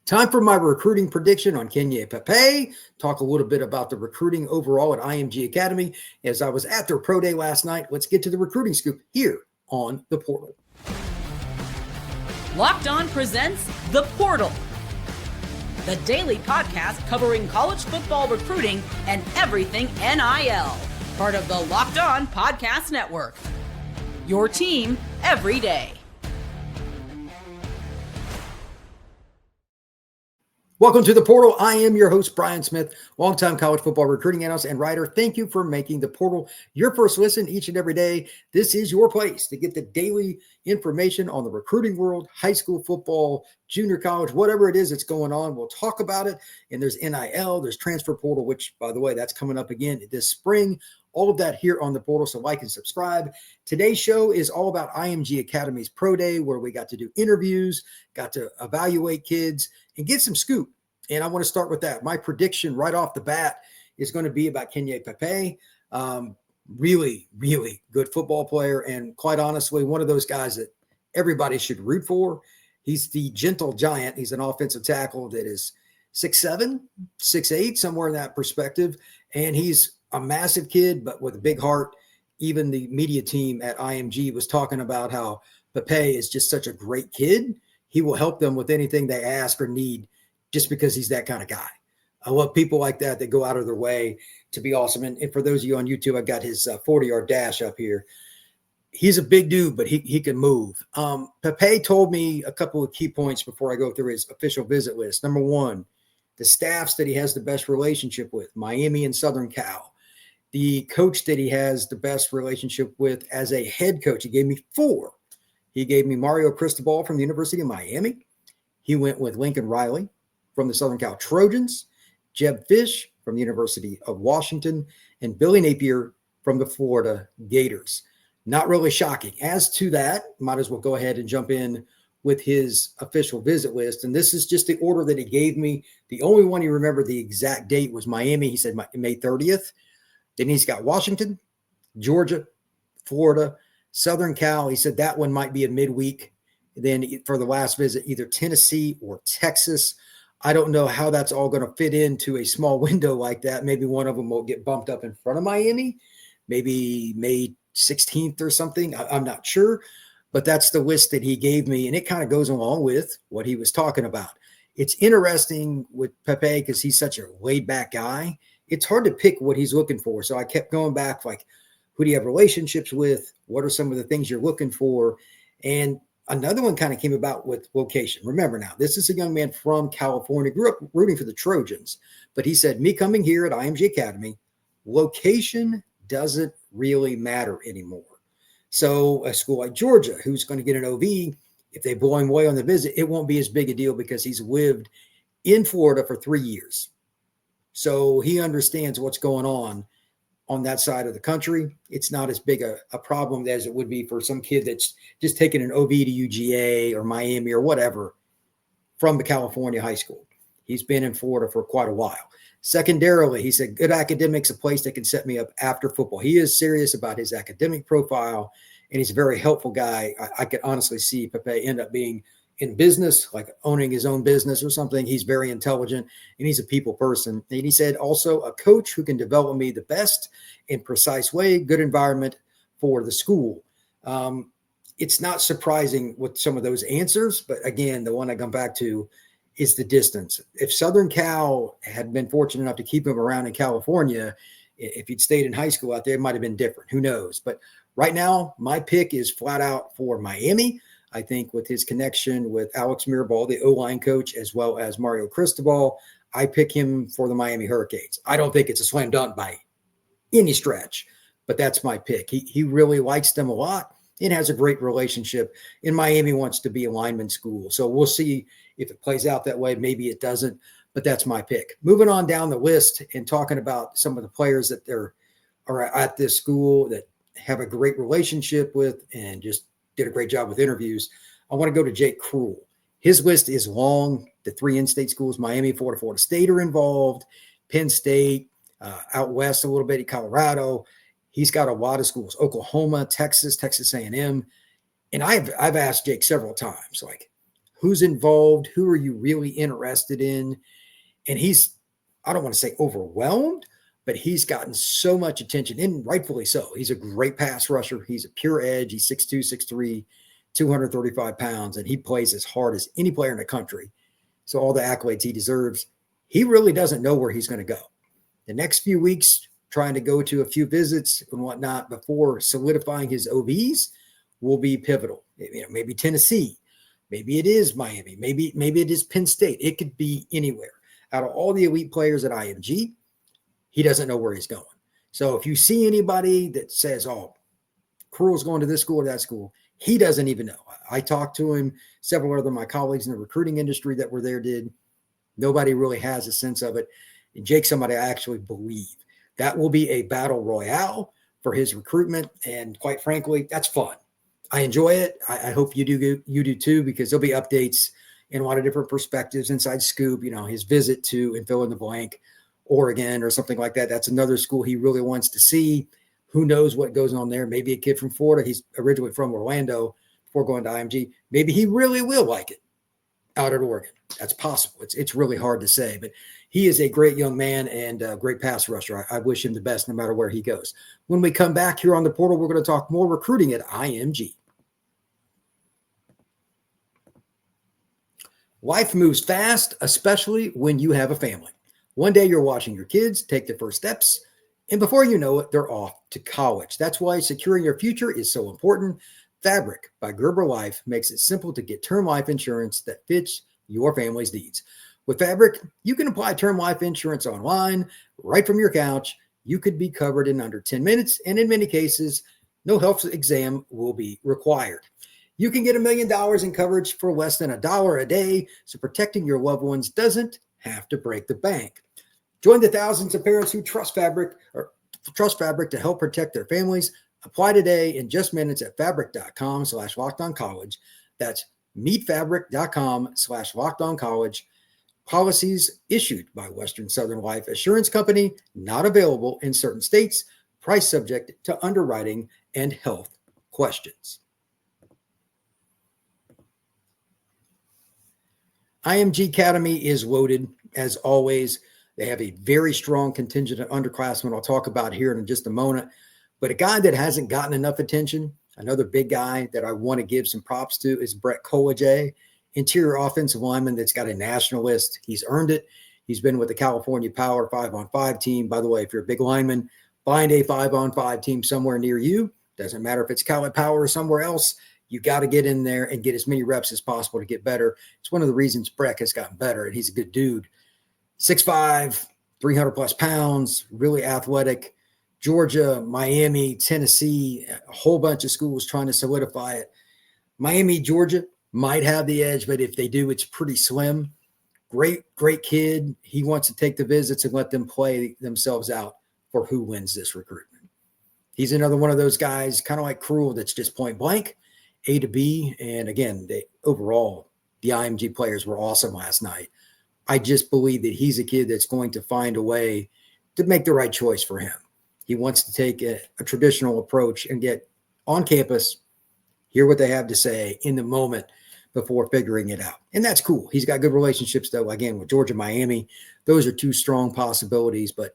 Time for my recruiting prediction on Keenyi Pepe. Talk a little bit about the recruiting overall at IMG Academy. As I was at their pro day last night, let's get to the recruiting scoop here on The Portal. Locked On presents The Portal, the daily podcast covering college football recruiting and everything NIL. Part of the Locked On Podcast Network. Your team every day. Welcome to The Portal. I am your host, Brian Smith, longtime college football recruiting analyst and writer. Thank you for making The Portal your first listen each and every day. This is your place to get the daily information on the recruiting world, high school football, junior college, whatever it is that's going on. We'll talk about it. And there's NIL, there's transfer portal, which, by the way, that's coming up again this spring. All of that here on The Portal, so like and subscribe. Today's show is all about IMG Academy's Pro Day, where we got to do interviews, got to evaluate kids, and get some scoop. And I want to start with that. My prediction right off the bat is going to be about Keenyi Pepe. Really, really good football player, and quite honestly, one of those guys that everybody should root for. He's the gentle giant. He's an offensive tackle that is 6'7", 6'8", somewhere in that perspective, and he's a massive kid, but with a big heart. Even the media team at IMG was talking about how Pepe is just such a great kid. He will help them with anything they ask or need just because he's that kind of guy. I love people like that go out of their way to be awesome. And for those of you on YouTube, I got his 40-yard dash up here. He's a big dude, but he can move. Pepe told me a couple of key points before I go through his official visit list. Number one, the staffs that he has the best relationship with, Miami and Southern Cal. The coach that he has the best relationship with as a head coach, he gave me 4. He gave me Mario Cristobal from the University of Miami. He went with Lincoln Riley from the Southern Cal Trojans, Jeb Fish from the University of Washington, and Billy Napier from the Florida Gators. Not really shocking. As to that, might as well go ahead and jump in with his official visit list. And this is just the order that he gave me. The only one he remembered the exact date was Miami. He said May 30th. Then he's got Washington, Georgia, Florida, Southern Cal. He said that one might be a midweek. Then for the last visit, either Tennessee or Texas. I don't know how that's all going to fit into a small window like that. Maybe one of them will get bumped up in front of Miami, maybe May 16th or something. I'm not sure, but that's the list that he gave me, and it kind of goes along with what he was talking about. It's interesting with Pepe because he's such a laid-back guy. It's hard to pick what he's looking for. So I kept going back, like, who do you have relationships with? What are some of the things you're looking for? And another one kind of came about with location. Remember now, this is a young man from California, grew up rooting for the Trojans, but he said, me coming here at IMG Academy, location doesn't really matter anymore. So a school like Georgia, who's going to get an OV, if they blow him away on the visit, it won't be as big a deal because he's lived in Florida for 3 years. So he understands what's going on that side of the country. It's not as big a problem as it would be for some kid that's just taking an OV to UGA or Miami or whatever from the California high school. He's been in Florida for quite a while. Secondarily, he said, good academics, a place that can set me up after football. He is serious about his academic profile, and he's a very helpful guy. I could honestly see Pepe end up being in business, like owning his own business or something. He's very intelligent, and he's a people person. And he said also a coach who can develop me the best in precise way, good environment for the school. It's not surprising with some of those answers, but again, the one I come back to is the distance. If Southern Cal had been fortunate enough to keep him around in California, if he'd stayed in high school out there, it might have been different. Who knows? But right now, my pick is flat out for Miami. I think with his connection with Alex Mirabal, the O-line coach, as well as Mario Cristobal, I pick him for the Miami Hurricanes. I don't think it's a slam dunk by any stretch, but that's my pick. He really likes them a lot and has a great relationship. And Miami wants to be a lineman school. So we'll see if it plays out that way. Maybe it doesn't, but that's my pick. Moving on down the list and talking about some of the players that are at this school that have a great relationship with and just did a great job with interviews. I want to go to Jake Kreul. His list is long. The 3 in-state schools, Miami, Florida State are involved, Penn State, out west a little bit in Colorado. He's got a lot of schools, Oklahoma, Texas A&M. And I've asked Jake several times, like, who's involved, who are you really interested in? And he's, I don't want to say overwhelmed, but he's gotten so much attention, and rightfully so. He's a great pass rusher. He's a pure edge. He's 6'2", 6'3", 235 pounds, and he plays as hard as any player in the country. So all the accolades he deserves. He really doesn't know where he's going to go. The next few weeks, trying to go to a few visits and whatnot before solidifying his OVs will be pivotal. Maybe Tennessee, maybe it is Miami, maybe it is Penn State. It could be anywhere. Out of all the elite players at IMG, he doesn't know where he's going. So if you see anybody that says, oh, Kreul's going to this school or that school, he doesn't even know. I talked to him. Several other of my colleagues in the recruiting industry that were there did. Nobody really has a sense of it. And Jake's somebody I actually believe. That will be a battle royale for his recruitment. And quite frankly, that's fun. I enjoy it. I hope you do too, because there'll be updates in a lot of different perspectives, inside scoop, his visit to, and fill in the blank, Oregon or something like that. That's another school he really wants to see. Who knows what goes on there? Maybe a kid from Florida. He's originally from Orlando before going to IMG. Maybe he really will like it out at Oregon. That's possible. It's really hard to say, but he is a great young man and a great pass rusher. I wish him the best no matter where he goes. When we come back here on the portal, we're going to talk more recruiting at IMG. Life moves fast, especially when you have a family. One day you're watching your kids take their first steps, and before you know it, they're off to college. That's why securing your future is so important. Fabric by Gerber Life makes it simple to get term life insurance that fits your family's needs. With Fabric, you can apply term life insurance online, right from your couch. You could be covered in under 10 minutes, and in many cases, no health exam will be required. You can get $1 million in coverage for less than $1 a day, so protecting your loved ones doesn't have to break the bank. Join the thousands of parents who trust Fabric to help protect their families. Apply today in just minutes at fabric.com/lockedoncollege. That's meetfabric.com/lockedoncollege. Policies issued by Western Southern Life Assurance Company, not available in certain states, price subject to underwriting and health questions. IMG Academy is loaded as always. They have a very strong contingent of underclassmen I'll talk about here in just a moment. But a guy that hasn't gotten enough attention, another big guy that I want to give some props to, is Breck Kolojay, interior offensive lineman that's got a national list. He's earned it. He's been with the California Power 5-on-5 team. By the way, if you're a big lineman, find a 5-on-5 team somewhere near you. Doesn't matter if it's Cali Power or somewhere else. You got to get in there and get as many reps as possible to get better. It's one of the reasons Breck has gotten better, and he's a good dude. 6'5", 300-plus pounds, really athletic. Georgia, Miami, Tennessee, a whole bunch of schools trying to solidify it. Miami, Georgia might have the edge, but if they do, it's pretty slim. Great kid. He wants to take the visits and let them play themselves out for who wins this recruitment. He's another one of those guys, kind of like Kreul, that's just point blank, A to B. And again, overall, the IMG players were awesome last night. I just believe that he's a kid that's going to find a way to make the right choice for him. He wants to take a traditional approach and get on campus, hear what they have to say in the moment before figuring it out. And that's cool. He's got good relationships, though, again, with Georgia, Miami. Those are two strong possibilities. But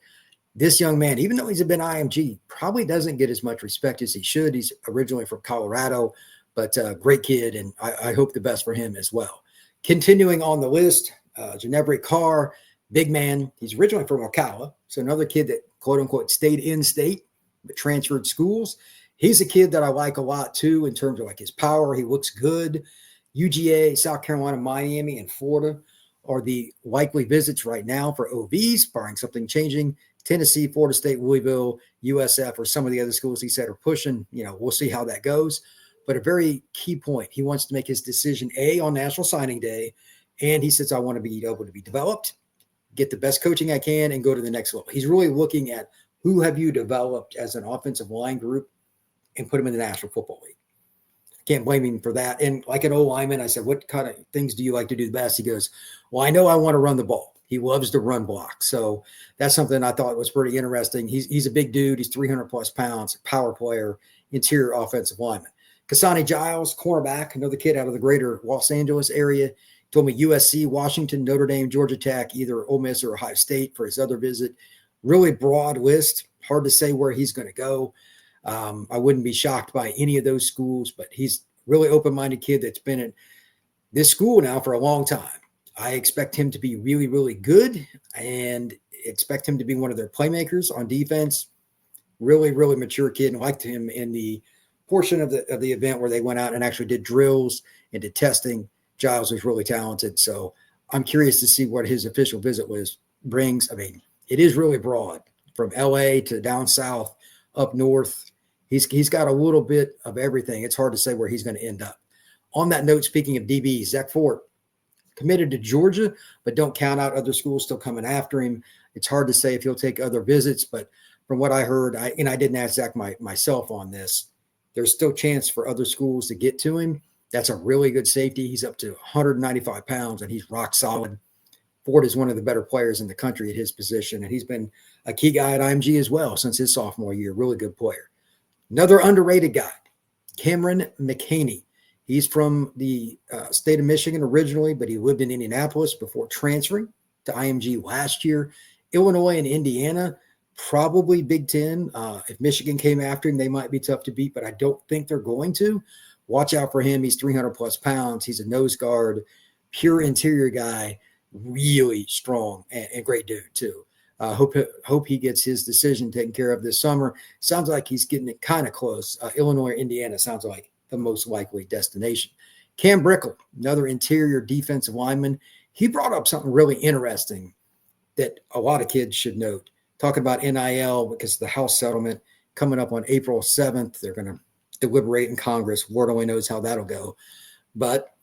this young man, even though he's been IMG, probably doesn't get as much respect as he should. He's originally from Colorado, but great kid, and I hope the best for him as well. Continuing on the list, Genevri Carr, big man. He's originally from Ocala, so another kid that, quote-unquote, stayed in state but transferred schools. He's a kid that I like a lot, too, in terms of like his power. He looks good. UGA, South Carolina, Miami, and Florida are the likely visits right now for OVs, barring something changing. Tennessee, Florida State, Louisville, USF, or some of the other schools he said are pushing. We'll see how that goes. But a very key point, he wants to make his decision, A, on National Signing Day, and he says, I want to be able to be developed, get the best coaching I can, and go to the next level. He's really looking at who have you developed as an offensive line group and put him in the National Football League. Can't blame him for that. And like an old lineman, I said, what kind of things do you like to do the best? He goes, well, I know I want to run the ball. He loves to run block. So that's something I thought was pretty interesting. He's a big dude. He's 300-plus pounds, power player, interior offensive lineman. Ksani Jiles, cornerback, another kid out of the greater Los Angeles area. Told me USC, Washington, Notre Dame, Georgia Tech, either Ole Miss or Ohio State for his other visit. Really broad list. Hard to say where he's going to go. I wouldn't be shocked by any of those schools, but he's really open-minded kid that's been at this school now for a long time. I expect him to be really, really good and expect him to be one of their playmakers on defense. Really, really mature kid, and liked him in the portion of the event where they went out and actually did drills and did testing. Giles was really talented. So I'm curious to see what his official visit brings. I mean, it is really broad from LA to down south, up north. He's got a little bit of everything. It's hard to say where he's going to end up. On that note, speaking of DBs, Zech Fort committed to Georgia, but don't count out other schools still coming after him. It's hard to say if he'll take other visits, but from what I heard, I didn't ask Zach myself on this, there's still chance for other schools to get to him. That's a really good safety. He's up to 195 pounds, and he's rock solid. Ford is one of the better players in the country at his position, and he's been a key guy at IMG as well since his sophomore year. Really good player. Another underrated guy, Cameron McHaney. He's from the state of Michigan originally, but he lived in Indianapolis before transferring to IMG last year. Illinois and Indiana, probably Big Ten. If Michigan came after him, they might be tough to beat, but I don't think they're going to. Watch out for him. He's 300-plus pounds. He's a nose guard, pure interior guy, really strong and great dude, too. Hope he gets his decision taken care of this summer. Sounds like he's getting it kind of close. Illinois or Indiana sounds like the most likely destination. Cam Brickle, another interior defensive lineman. He brought up something really interesting that a lot of kids should note. Talking about NIL because the House settlement coming up on April 7th. They're going to deliberate in Congress. Lord only knows how that'll go. But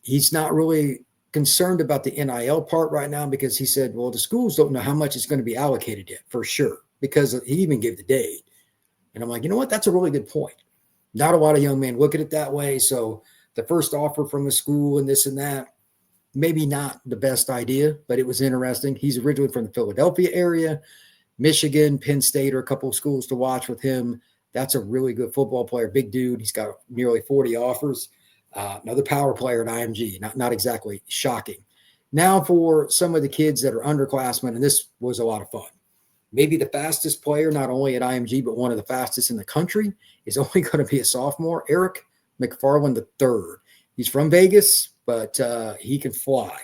he's not really concerned about the NIL part right now because he said, well, the schools don't know how much it's going to be allocated yet for sure, because he even gave the date. And I'm like, you know what? That's a really good point. Not a lot of young men look at it that way. So the first offer from the school and this and that, maybe not the best idea, but it was interesting. He's originally from the Philadelphia area. Michigan, Penn State are a couple of schools to watch with him. That's a really good football player, big dude. He's got nearly 40 offers. Another power player at IMG, not exactly shocking. Now for some of the kids that are underclassmen, and this was a lot of fun. Maybe the fastest player, not only at IMG, but one of the fastest in the country, is only going to be a sophomore, Eric McFarland III. He's from Vegas, but he can fly.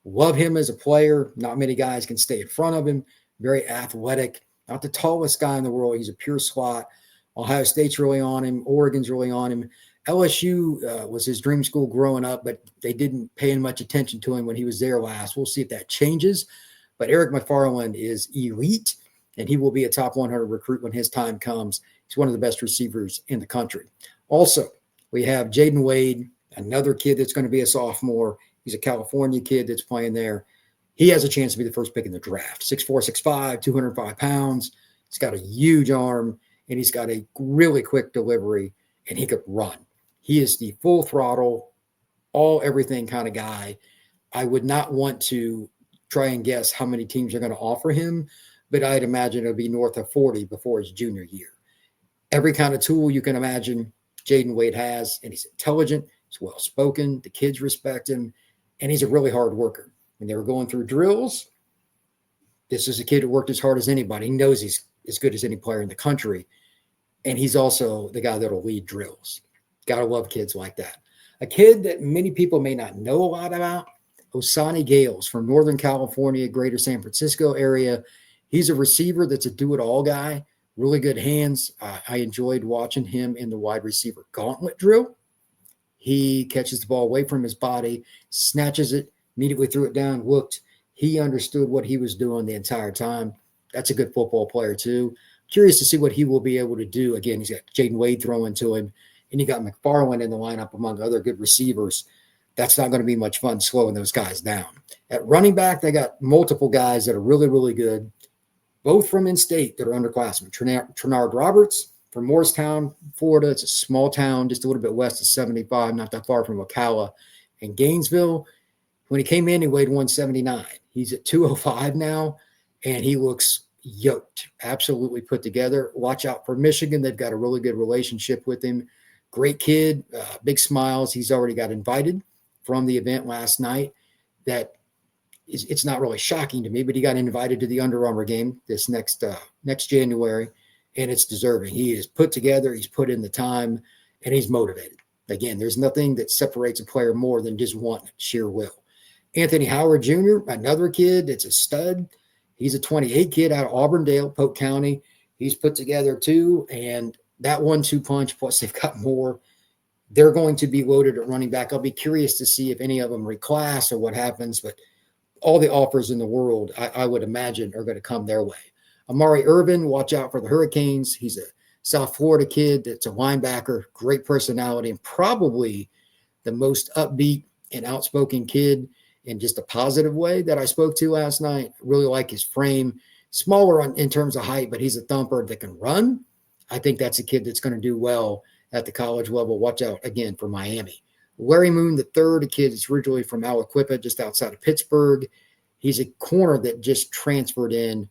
Love him as a player. Not many guys can stay in front of him. Very athletic. Not the tallest guy in the world. He's a pure slot. Ohio State's really on him. Oregon's really on him. LSU was his dream school growing up, but they didn't pay much attention to him when he was there last. We'll see if that changes. But Eric McFarland is elite, and he will be a top 100 recruit when his time comes. He's one of the best receivers in the country. Also, we have Jaden Wade, another kid that's going to be a sophomore. He's a California kid that's playing there. He has a chance to be the first pick in the draft. 6'4", 6'5", 205 pounds. He's got a huge arm, and he's got a really quick delivery, and he could run. He is the full throttle, everything kind of guy. I would not want to try and guess how many teams are going to offer him, but I'd imagine it'll be north of 40 before his junior year. Every kind of tool you can imagine Jaden Wade has, and he's intelligent, he's well-spoken, the kids respect him, and he's a really hard worker. When they were going through drills, this is a kid who worked as hard as anybody. He knows he's as good as any player in the country, and he's also the guy that'll lead drills. Got to love kids like that. A kid that many people may not know a lot about, Ksani Jiles from Northern California, greater San Francisco area. He's a receiver that's a do-it-all guy, really good hands. I enjoyed watching him in the wide receiver gauntlet drill. He catches the ball away from his body, snatches it, immediately threw it down, looked. He understood what he was doing the entire time. That's a good football player, too. Curious to see what he will be able to do. Again, he's got Jaden Wade throwing to him, and you got McFarland in the lineup among other good receivers. That's not going to be much fun slowing those guys down. At running back, they got multiple guys that are really, really good, both from in-state that are underclassmen. Trenard Roberts from Morristown, Florida. It's a small town just a little bit west of 75, not that far from Ocala. And Gainesville, when he came in, he weighed 179. He's at 205 now, and he looks yoked, absolutely put together. Watch out for Michigan. They've got a really good relationship with him. Great kid, big smiles. He's already got invited from the event last night. It's not really shocking to me, but he got invited to the Under Armour game this next January, and it's deserving. He is put together, he's put in the time, and he's motivated. Again, there's nothing that separates a player more than just want sheer will. Anthony Howard Jr., another kid that's a stud. He's a 28 kid out of Auburndale, Polk County. He's put together too, and that 1-2 punch, plus they've got more. They're going to be loaded at running back. I'll be curious to see if any of them reclass or what happens, but all the offers in the world, I would imagine, are going to come their way. Amari Irvin, watch out for the Hurricanes. He's a South Florida kid that's a linebacker, great personality, and probably the most upbeat and outspoken kid in just a positive way that I spoke to last night. Really like his frame. Smaller in terms of height, but he's a thumper that can run. I think that's a kid that's going to do well at the college level. Watch out, again, for Miami. Larry Moon III, a kid that's originally from Aliquippa, just outside of Pittsburgh. He's a corner that just transferred in.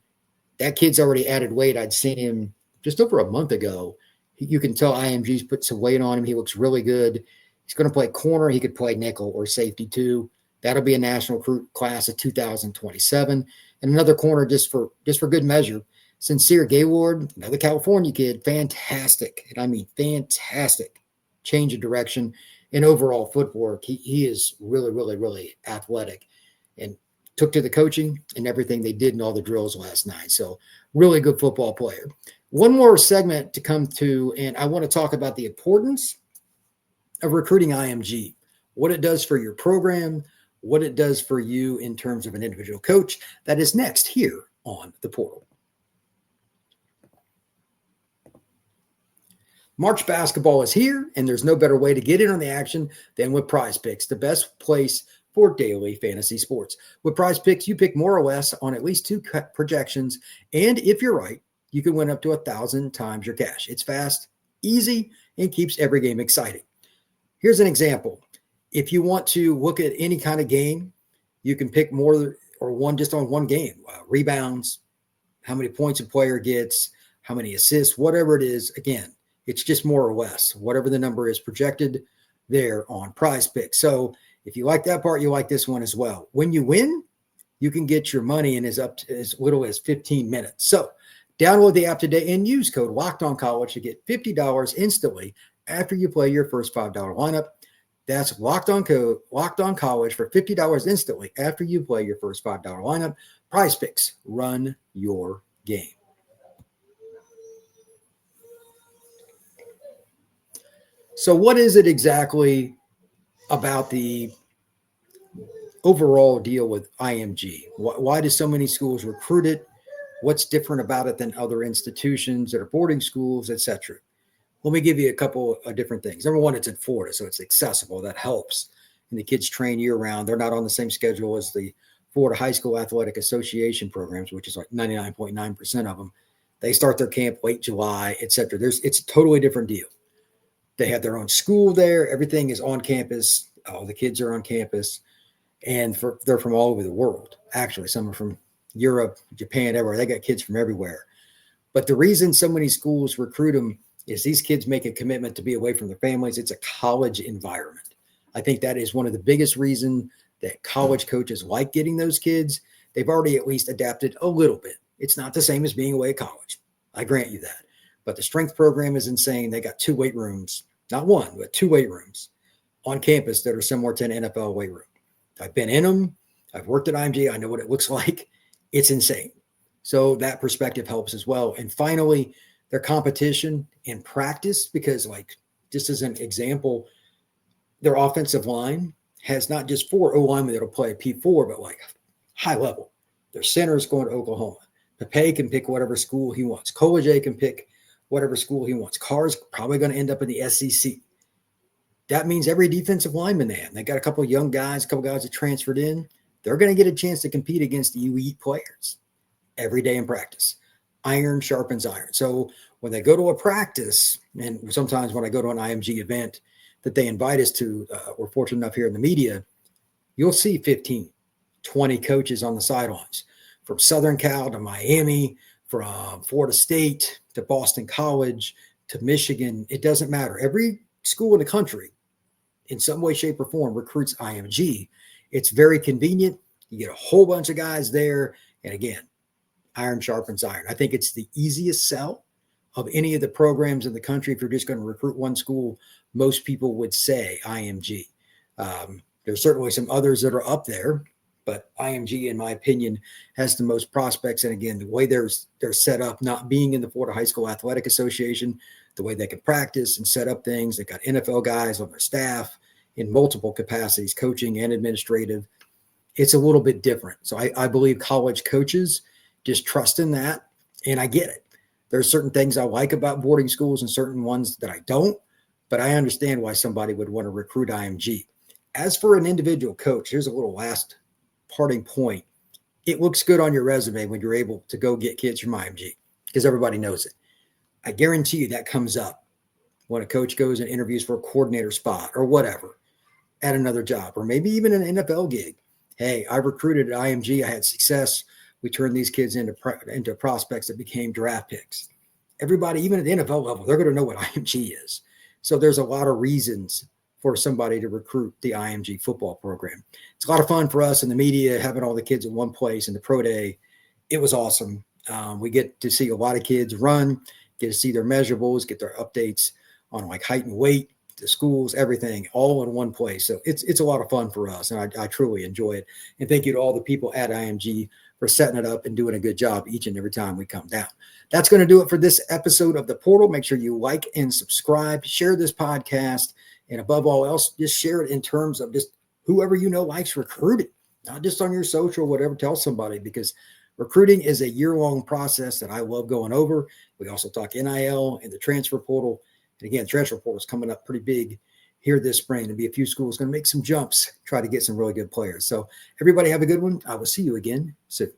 That kid's already added weight. I'd seen him just over a month ago. You can tell IMG's put some weight on him. He looks really good. He's going to play corner. He could play nickel or safety too. That'll be a national recruit class of 2027. And another corner just for good measure, Sincere Gaylord, another California kid, fantastic. And I mean fantastic. Change of direction. And overall footwork, he is really, really, really athletic and took to the coaching and everything they did in all the drills last night. So really good football player. One more segment to come to, and I want to talk about the importance of recruiting IMG, what it does for your program, what it does for you in terms of an individual coach. That is next here on The Portal. March basketball is here, and there's no better way to get in on the action than with PrizePicks, the best place for daily fantasy sports. With PrizePicks, you pick more or less on at least 2 projections, and if you're right, you can win up to 1,000 times your cash. It's fast, easy, and keeps every game exciting. Here's an example. If you want to look at any kind of game, you can pick more or one just on one game. Rebounds, how many points a player gets, how many assists, whatever it is. Again, it's just more or less, whatever the number is projected there on PrizePicks. So if you like that part, you like this one as well. When you win, you can get your money in as little as 15 minutes. So download the app today and use code LOCKEDONCollege to get $50 instantly after you play your first $5 lineup. That's Locked On College for $50 instantly after you play your first $5 lineup. PrizePicks, run your game. So what is it exactly about the overall deal with IMG? Why do so many schools recruit it? What's different about it than other institutions that are boarding schools, etc.? Let me give you a couple of different things. Number one, it's in Florida, so it's accessible. That helps. And the kids train year-round. They're not on the same schedule as the Florida High School Athletic Association programs, which is like 99.9% of them. They start their camp late July, etc. It's a totally different deal. They have their own school there. Everything is on campus. All the kids are on campus. And they're from all over the world. Actually, some are from Europe, Japan, everywhere. They got kids from everywhere. But the reason so many schools recruit them is these kids make a commitment to be away from their families. It's a college environment. I think that is one of the biggest reasons that college coaches like getting those kids. They've already at least adapted a little bit. It's not the same as being away at college. I grant you that. But the strength program is insane. They got 2 weight rooms, not 1, but 2 weight rooms on campus that are similar to an NFL weight room. I've been in them. I've worked at IMG. I know what it looks like. It's insane. So that perspective helps as well. And finally, their competition in practice, because like just as an example, their offensive line has not just 4 O-linemen that'll play P4, but like high level. Their center is going to Oklahoma. Pepe can pick whatever school he wants. Kolojay can pick whatever school he wants. Carr's probably going to end up in the SEC. That means every defensive lineman they have. They got a couple of young guys, a couple guys that transferred in. They're going to get a chance to compete against the elite players every day in practice. Iron sharpens iron. So when they go to a practice, and sometimes when I go to an IMG event that they invite us to, we're fortunate enough here in the media, you'll see 15, 20 coaches on the sidelines from Southern Cal to Miami, from Florida State to Boston College to Michigan. It doesn't matter. Every school in the country in some way, shape, or form recruits IMG. It's very convenient. You get a whole bunch of guys there. And again, iron sharpens iron. I think it's the easiest sell of any of the programs in the country. If you're just going to recruit one school, most people would say IMG. There's certainly some others that are up there, but IMG, in my opinion, has the most prospects. And again, the way they're set up, not being in the Florida High School Athletic Association, the way they can practice and set up things. They've got NFL guys on their staff in multiple capacities, coaching and administrative. It's a little bit different. So I believe college coaches just trust in that, and I get it. There's certain things I like about boarding schools and certain ones that I don't, but I understand why somebody would want to recruit IMG. As for an individual coach, here's a little last parting point. It looks good on your resume when you're able to go get kids from IMG because everybody knows it. I guarantee you that comes up when a coach goes and interviews for a coordinator spot or whatever at another job, or maybe even an NFL gig. Hey, I recruited at IMG. I had success. We turned these kids into prospects that became draft picks. Everybody, even at the NFL level, they're going to know what IMG is. So there's a lot of reasons for somebody to recruit the IMG football program. It's a lot of fun for us in the media, having all the kids in one place in the pro day. It was awesome. We get to see a lot of kids run, get to see their measurables, get their updates on like height and weight, the schools, everything, all in one place. So it's a lot of fun for us, and I truly enjoy it. And thank you to all the people at IMG for setting it up and doing a good job each and every time we come down. That's going to do it for this episode of The Portal. Make sure you like and subscribe, share this podcast, and above all else, just share it in terms of just whoever you know likes recruiting, not just on your social, whatever. Tell somebody, because recruiting is a year-long process that I love going over. We also talk NIL and the transfer portal. And again, transfer portal is coming up pretty big here this spring. There'll be a few schools going to make some jumps, try to get some really good players. So everybody have a good one. I will see you again soon.